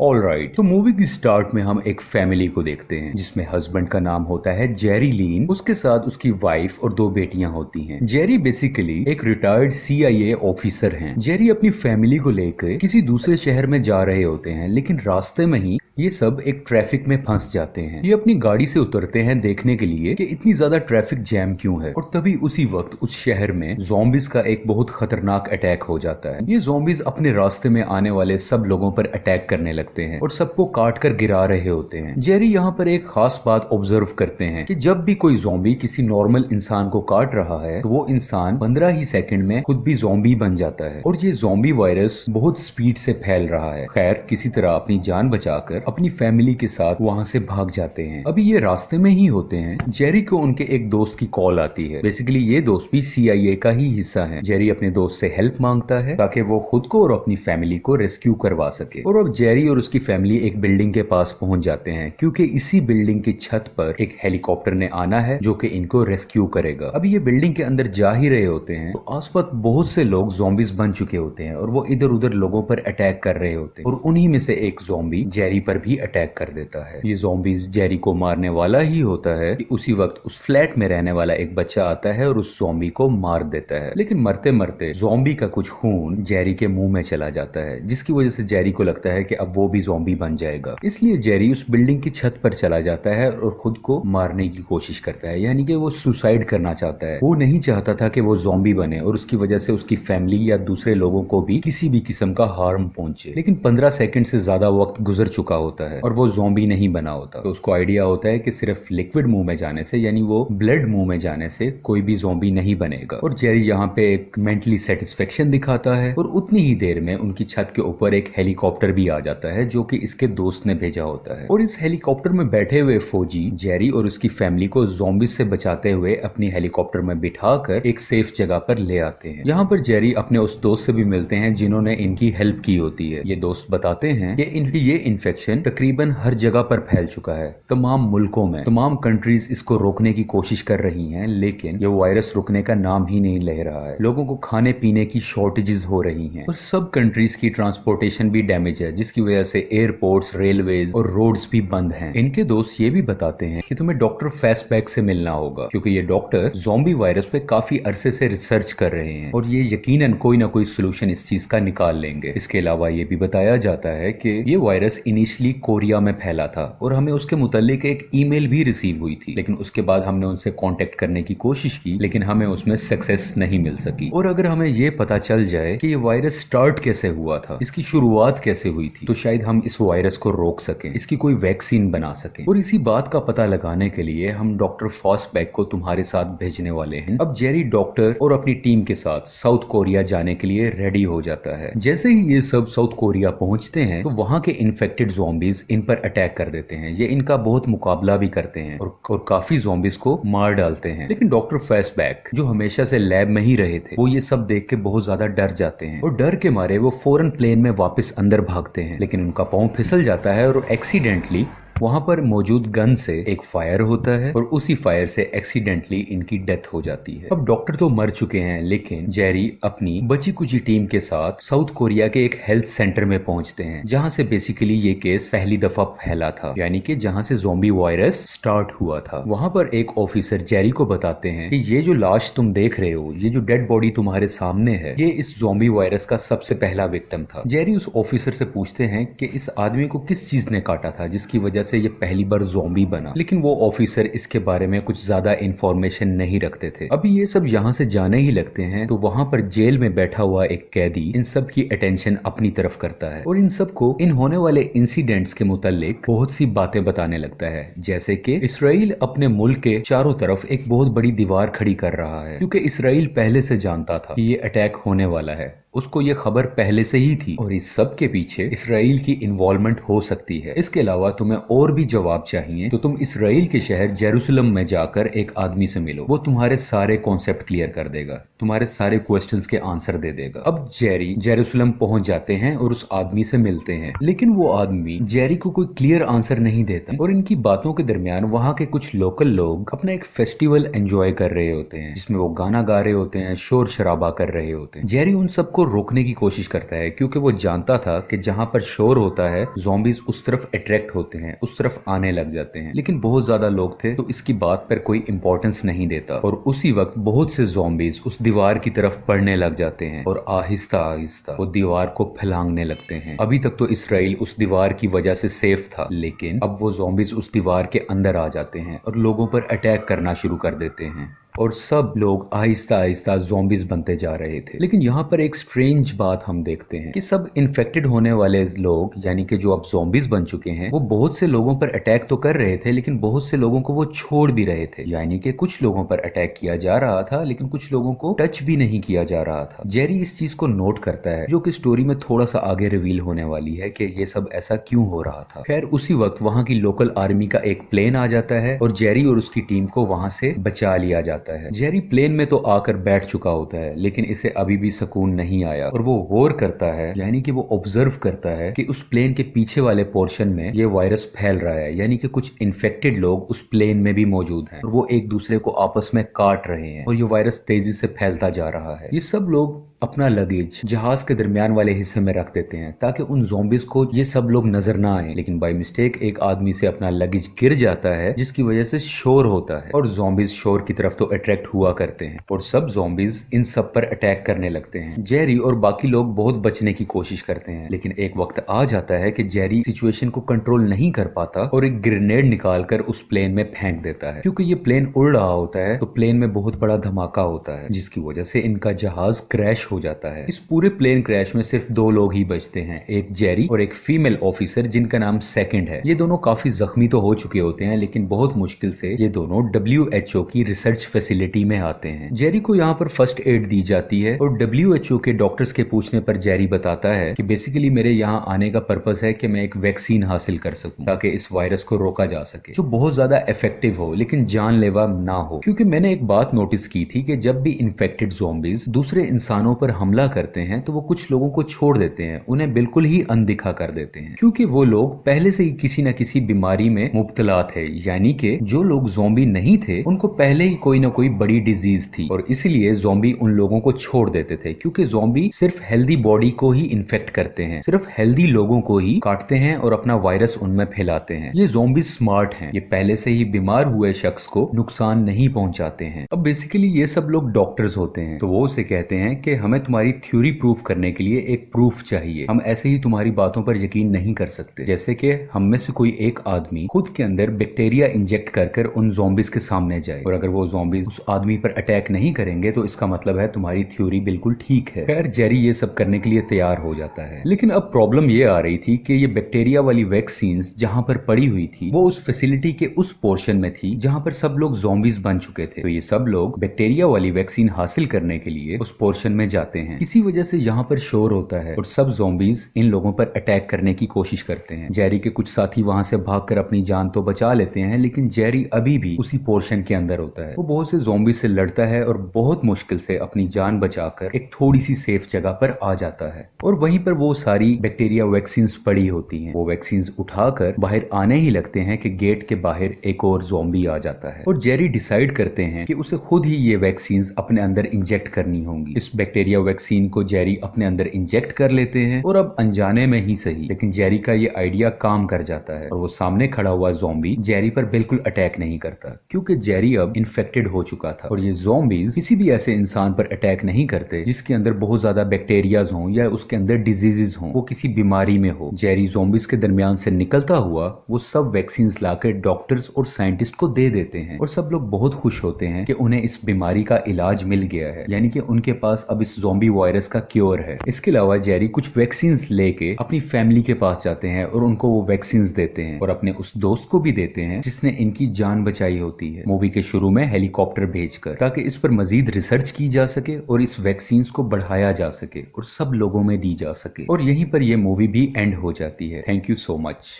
Alright, तो movie की start में हम एक फैमिली को देखते हैं जिसमें हस्बैंड का नाम होता है जेरी लीन, उसके साथ उसकी वाइफ और दो बेटियां होती हैं। जेरी बेसिकली एक रिटायर्ड CIA ऑफिसर हैं। जेरी अपनी फैमिली को लेकर किसी दूसरे शहर में जा रहे होते हैं, लेकिन रास्ते में ही ये सब एक ट्रैफिक में फंस जाते हैं। ये अपनी गाड़ी से उतरते हैं देखने के लिए कि इतनी ज्यादा ट्रैफिक जैम क्यों है, और तभी उसी वक्त उस शहर में ज़ॉम्बीज का एक बहुत खतरनाक अटैक हो जाता है। ये ज़ॉम्बीज अपने रास्ते में आने वाले सब लोगों पर अटैक करने लगते हैं और सबको काट कर गिरा रहे होते हैं। जेरी यहाँ पर एक खास बात ऑब्जर्व करते हैं कि जब भी कोई ज़ॉम्बी किसी नॉर्मल इंसान को काट रहा है तो वो इंसान 15 ही सेकंड में खुद भी ज़ॉम्बी बन जाता है, और ये ज़ॉम्बी वायरस बहुत स्पीड से फैल रहा है। खैर, किसी तरह अपनी जान बचाकर अपनी फैमिली के साथ वहां से भाग जाते हैं। अभी ये रास्ते में ही होते हैं, जेरी को उनके एक दोस्त की कॉल आती है। बेसिकली ये दोस्त भी CIA का ही हिस्सा है। जेरी अपने दोस्त से हेल्प मांगता है ताकि वो खुद को और अपनी फैमिली को रेस्क्यू करवा सके, और अब जेरी और उसकी फैमिली एक बिल्डिंग के पास पहुंच जाते हैं क्योंकि इसी बिल्डिंग की छत पर एक हेलीकॉप्टर ने आना है जो कि इनको रेस्क्यू करेगा। अभी ये बिल्डिंग के अंदर जा ही रहे होते हैं तो आसपास बहुत से लोग ज़ॉम्बीज बन चुके होते हैं और वो इधर उधर लोगों पर अटैक कर रहे होते हैं, और उन्हीं में से एक ज़ॉम्बी जेरी पर भी अटैक कर देता है। ये ज़ॉम्बीज जेरी को मारने वाला ही होता है कि उसी वक्त उस फ्लैट में रहने वाला एक बच्चा आता है और उस ज़ॉम्बी को मार देता है। लेकिन मरते मरते ज़ॉम्बी का कुछ खून जेरी के मुंह में चला जाता है, जिसकी वजह से जेरी को लगता है कि अब वो भी ज़ॉम्बी बन जाएगा। इसलिए जेरी उस बिल्डिंग की छत पर चला जाता है और खुद को मारने की कोशिश करता है, यानी कि वो सुसाइड करना चाहता है। वो नहीं चाहता था कि वो ज़ॉम्बी बने और उसकी वजह से उसकी फैमिली या दूसरे लोगों को भी किसी भी किस्म का हार्म पहुंचे। लेकिन 15 सेकंड से ज्यादा वक्त गुजर चुका होता है और वो ज़ॉम्बी नहीं बना होता। तो उसको आइडिया होता है कि सिर्फ लिक्विड मुंह में जाने से, यानी वो ब्लड मुंह में जाने से कोई भी ज़ॉम्बी नहीं बनेगा। और जेरी यहाँ पे एक मेंटली सेटिस्फेक्शन दिखाता है और उतनी ही देर में उनकी छत के ऊपर एक हेलीकॉप्टर भी आ जाता है जो कि इसके दोस्त ने भेजा होता है। और इस हेलीकॉप्टर में बैठे हुए फौजी जेरी और उसकी फैमिली को ज़ॉम्बी से बचाते हुए अपनी हेलीकॉप्टर में बिठाकर एक सेफ जगह पर ले आते हैं। यहाँ पर जेरी अपने उस दोस्त से भी मिलते हैं जिन्होंने इनकी हेल्प की होती है। ये दोस्त बताते हैं कि ये इन्फेक्शन तकरीबन हर जगह पर फैल चुका है, तमाम मुल्कों में। तमाम कंट्रीज इसको रोकने की कोशिश कर रही हैं, लेकिन ये वायरस रुकने का नाम ही नहीं ले रहा है। लोगों को खाने पीने की शॉर्टेजेस हो रही हैं और सब कंट्रीज की ट्रांसपोर्टेशन भी डैमेज है, जिसकी वजह से एयरपोर्ट्स, रेलवेज और रोड्स भी बंद हैं। इनके दोस्त ये भी बताते हैं कि तुम्हें डॉक्टर फेसबैक से मिलना होगा क्योंकि ये डॉक्टर ज़ॉम्बी वायरस पे काफी अरसे से रिसर्च कर रहे हैं और ये यकीनन कोई ना कोई सोल्यूशन इस चीज का निकाल लेंगे। इसके अलावा ये भी बताया जाता है कि ये वायरस इनिशियली कोरिया में फैला था और हमें उसके मुतालिक एक ईमेल भी रिसीव हुई थी, लेकिन उसके बाद हमने उनसे कांटेक्ट करने की कोशिश की लेकिन हमें उसमें सक्सेस नहीं मिल सकी। और अगर हमें ये पता चल जाए कि ये वायरस स्टार्ट कैसे हुआ था, इसकी शुरुआत कैसे हुई थी, तो शायद हम इस वायरस को रोक सकें, इसकी कोई वैक्सीन बना सकें। और इसी बात का पता लगाने के लिए हम डॉक्टर फॉसबैक को तुम्हारे साथ भेजने वाले हैं। अब जेरी डॉक्टर और अपनी टीम के साथ साउथ कोरिया जाने के लिए रेडी हो जाता है। जैसे ही ये सब साउथ कोरिया पहुंचते हैं तो वहां के इन्फेक्टेड ज़ॉम्बीज इन पर अटैक कर देते हैं। ये इनका बहुत मुकाबला भी करते हैं और काफी ज़ॉम्बीज को मार डालते हैं। लेकिन डॉक्टर फेसबैक जो हमेशा से लैब में ही रहे थे, वो ये सब देख के बहुत ज्यादा डर जाते हैं और डर के मारे वो फौरन प्लेन में वापस अंदर भागते हैं। लेकिन उनका पाँव फिसल जाता है और एक्सीडेंटली वहां पर मौजूद गन से एक फायर होता है और उसी फायर से एक्सीडेंटली इनकी डेथ हो जाती है। अब डॉक्टर तो मर चुके हैं, लेकिन जेरी अपनी बची कुची टीम के साथ साउथ कोरिया के एक हेल्थ सेंटर में पहुंचते हैं जहां से बेसिकली ये केस पहली दफा फैला था, यानी कि जहां से ज़ॉम्बी वायरस स्टार्ट हुआ था। वहां पर एक ऑफिसर जेरी को बताते हैं कि ये जो लाश तुम देख रहे हो, ये जो डेड बॉडी तुम्हारे सामने है, ये इस ज़ॉम्बी वायरस का सबसे पहला विक्टिम था। जेरी उस ऑफिसर से पूछते हैं कि इस आदमी को किस चीज ने काटा था जिसकी वजह से ये पहली बार ज़ॉम्बी बना, लेकिन वो ऑफिसर इसके बारे में कुछ ज्यादा इंफॉर्मेशन नहीं रखते थे। अभी ये सब यहाँ से जाने ही लगते हैं तो वहां पर जेल में बैठा हुआ एक कैदी इन सब की अटेंशन अपनी तरफ करता है और इन सबको इन होने वाले इंसिडेंट्स के मुतालिक बहुत सी बातें बताने लगता है, जैसे कि इसराइल अपने मुल्क के चारों तरफ एक बहुत बड़ी दीवार खड़ी कर रहा है क्योंकि इसराइल पहले से जानता था कि ये अटैक होने वाला है। उसको ये खबर पहले से ही थी और इस सब के पीछे इसराइल की इन्वॉल्वमेंट हो सकती है। इसके अलावा तुम्हें और भी जवाब चाहिए तो तुम इसराइल के शहर जेरूसलम में जाकर एक आदमी से मिलो, वो तुम्हारे सारे कॉन्सेप्ट क्लियर कर देगा, तुम्हारे सारे क्वेश्चंस के आंसर दे देगा। अब जेरी जेरूसलम पहुंच जाते हैं और उस आदमी से मिलते हैं, लेकिन वो आदमी जेरी को कोई क्लियर आंसर नहीं देता और इनकी बातों के दरमियान वहाँ के कुछ लोकल लोग अपना एक फेस्टिवल एंजॉय कर रहे होते हैं जिसमें वो गाना गा रहे होते हैं, शोर शराबा कर रहे होते हैं। जेरी उन सबको को रोकने की कोशिश करता है क्योंकि वो जानता था कि जहां पर शोर होता है ज़ॉम्बीज उस तरफ अट्रैक्ट होते हैं, उस तरफ आने लग जाते हैं। लेकिन बहुत ज्यादा लोग थे तो इसकी बात पर कोई इंपॉर्टेंस नहीं देता और उसी वक्त बहुत से ज़ॉम्बीज उस दीवार की तरफ बढ़ने लग जाते हैं और आहिस्ता आहिस्ता वो दीवार को फैलांगने लगते हैं। अभी तक तो इसराइल उस दीवार की वजह से सेफ था, लेकिन अब वो ज़ॉम्बीज उस दीवार के अंदर आ जाते हैं और लोगों पर अटैक करना शुरू कर देते हैं और सब लोग आहिस्ता आहिस्ता ज़ॉम्बीज बनते जा रहे थे। लेकिन यहाँ पर एक स्ट्रेंज बात हम देखते हैं कि सब इन्फेक्टेड होने वाले लोग, यानी कि जो अब ज़ॉम्बीज बन चुके हैं, वो बहुत से लोगों पर अटैक तो कर रहे थे लेकिन बहुत से लोगों को वो छोड़ भी रहे थे। यानी कि कुछ लोगों पर अटैक किया जा रहा था लेकिन कुछ लोगों को टच भी नहीं किया जा रहा था। जेरी इस चीज को नोट करता है जो कि स्टोरी में थोड़ा सा आगे रिवील होने वाली है कि ये सब ऐसा क्यों हो रहा था। खैर उसी वक्त वहां की लोकल आर्मी का एक प्लेन आ जाता है और जेरी और उसकी टीम को वहां से बचा लिया जाता है। जेरी प्लेन में तो आकर बैठ चुका होता है लेकिन इसे अभी भी सुकून नहीं आया और वो गौर करता है, यानी कि वो ऑब्जर्व करता है कि उस प्लेन के पीछे वाले पोर्शन में ये वायरस फैल रहा है, यानी कि कुछ इन्फेक्टेड लोग उस प्लेन में भी मौजूद हैं और वो एक दूसरे को आपस में काट रहे हैं और ये वायरस तेजी से फैलता जा रहा है। ये सब लोग अपना लगेज जहाज के दरमियान वाले हिस्से में रख देते हैं ताकि उन ज़ॉम्बीज को ये सब लोग नजर ना आए। लेकिन बाय मिस्टेक एक आदमी से अपना लगेज गिर जाता है जिसकी वजह से शोर होता है और ज़ॉम्बीज शोर की तरफ तो अट्रैक्ट हुआ करते हैं और सब ज़ॉम्बीज इन सब पर अटैक करने लगते हैं। जेरी और बाकी लोग बहुत बचने की कोशिश करते हैं लेकिन एक वक्त आ जाता है कि जेरी सिचुएशन को कंट्रोल नहीं कर पाता और एक ग्रेनेड निकालकर उस प्लेन में फेंक देता है। क्योंकि ये प्लेन उड़ रहा होता है तो प्लेन में बहुत बड़ा धमाका होता है जिसकी वजह से इनका जहाज क्रैश हो जाता है। इस पूरे प्लेन क्रैश में सिर्फ दो लोग ही बचते हैं, एक जेरी और एक फीमेल ऑफिसर जिनका नाम सेकंड है। ये दोनों काफी जख्मी तो हो चुके होते हैं लेकिन बहुत मुश्किल से ये दोनों WHO की रिसर्च फैसिलिटी में आते हैं। जेरी को यहाँ पर फर्स्ट एड दी जाती है और WHO के डॉक्टर्स के पूछने पर जेरी बताता है कि बेसिकली मेरे यहाँ आने का पर्पस है कि मैं एक वैक्सीन हासिल कर सकूं ताकि इस वायरस को रोका जा सके जो बहुत ज्यादा इफेक्टिव हो लेकिन जानलेवा ना हो। क्योंकि मैंने एक बात नोटिस की थी कि जब भी इन्फेक्टेड ज़ॉम्बीज दूसरे इंसानों पर हमला करते हैं तो वो कुछ लोगों को छोड़ देते हैं, उन्हें बिल्कुल ही अनदिखा कर देते हैं क्योंकि वो लोग पहले से ही किसी न किसी बीमारी में मुब्तला थे। यानी कि जो लोग ज़ॉम्बी नहीं थे उनको पहले ही कोई ना कोई बड़ी डिजीज थी और इसलिए ज़ॉम्बी उन लोगों को छोड़ देते थे क्योंकि ज़ॉम्बी सिर्फ हेल्दी बॉडी को ही इन्फेक्ट करते हैं, सिर्फ हेल्दी लोगों को ही काटते हैं और अपना वायरस उनमें फैलाते हैं। ये ज़ॉम्बी स्मार्ट हैं, ये पहले से ही बीमार हुए शख्स को नुकसान नहीं पहुंचाते हैं। अब बेसिकली ये सब लोग डॉक्टर्स होते हैं तो वो उसे कहते हैं कि हमें तुम्हारी थ्योरी प्रूफ करने के लिए एक प्रूफ चाहिए, हम ऐसे ही तुम्हारी बातों पर यकीन नहीं कर सकते। जैसे कि हम में से कोई एक आदमी खुद के अंदर बैक्टीरिया इंजेक्ट कर उन ज़ॉम्बीज के सामने जाए और अगर वो ज़ॉम्बीज उस आदमी पर अटैक नहीं करेंगे तो इसका मतलब है तुम्हारी थ्योरी बिल्कुल ठीक है। खैर जेरी ये सब करने के लिए तैयार हो जाता है लेकिन अब प्रॉब्लम ये आ रही थी कि ये बैक्टीरिया वाली वैक्सीन जहां पर पड़ी हुई थी वो उस फैसिलिटी के उस पोर्शन में थी जहां पर सब लोग ज़ॉम्बीज बन चुके थे। तो ये सब लोग बैक्टीरिया वाली वैक्सीन हासिल करने के लिए उस पोर्शन में जाते हैं। किसी वजह से यहाँ पर शोर होता है और सब ज़ॉम्बीज इन लोगों पर अटैक करने की कोशिश करते हैं। जेरी के कुछ साथी वहां से भागकर अपनी जान तो बचा लेते हैं लेकिन जेरी अभी भी उसी पोर्शन के अंदर होता है। वो बहुत से ज़ॉम्बी से लड़ता है और बहुत मुश्किल से अपनी जान बचाकर एक थोड़ी सी सेफ जगह पर आ जाता है और वहीं पर वो सारी बैक्टीरिया वैक्सीन पड़ी होती हैं। वो वैक्सीन उठाकर बाहर आने ही लगते हैं कि गेट के बाहर एक और ज़ॉम्बी आ जाता है और जेरी डिसाइड करते हैं कि उसे खुद ही ये वैक्सीन अपने अंदर इंजेक्ट करनी होंगी। इस बैक्टीरिया वैक्सीन को जेरी अपने अंदर इंजेक्ट कर लेते हैं और अब अनजाने में ही सही लेकिन जेरी का ये आइडिया काम कर जाता है और वो सामने खड़ा हुआ ज़ॉम्बी जेरी पर बिल्कुल अटैक नहीं करता क्योंकि जेरी अब इन्फेक्टेड हो चुका था और ये ज़ॉम्बीज किसी भी ऐसे इंसान पर अटैक नहीं करते जिसके अंदर बहुत ज्यादा बैक्टीरियाज हों या उसके अंदर डिजीजेज हों, वो किसी बीमारी में हो। जेरी ज़ॉम्बीज के दरमियान से निकलता हुआ वो सब वैक्सीन लाकर डॉक्टर्स और साइंटिस्ट को दे देते हैं और सब लोग बहुत खुश होते हैं कि उन्हें इस बीमारी का इलाज मिल गया है, यानी कि उनके पास अब इस ज़ॉम्बी वायरस का क्योर है। इसके अलावा जेरी कुछ वैक्सीन लेके अपनी फैमिली के पास जाते हैं और उनको वो वैक्सीन देते हैं और अपने उस दोस्त को भी देते हैं जिसने इनकी जान बचाई होती है मूवी के शुरू में हेलीकॉप्टर भेजकर, ताकि इस पर मजीद रिसर्च की जा सके और इस वैक्सीन को बढ़ाया जा सके और सब लोगों में दी जा सके। और यहीं पर यह मूवी भी एंड हो जाती है। Thank you so much.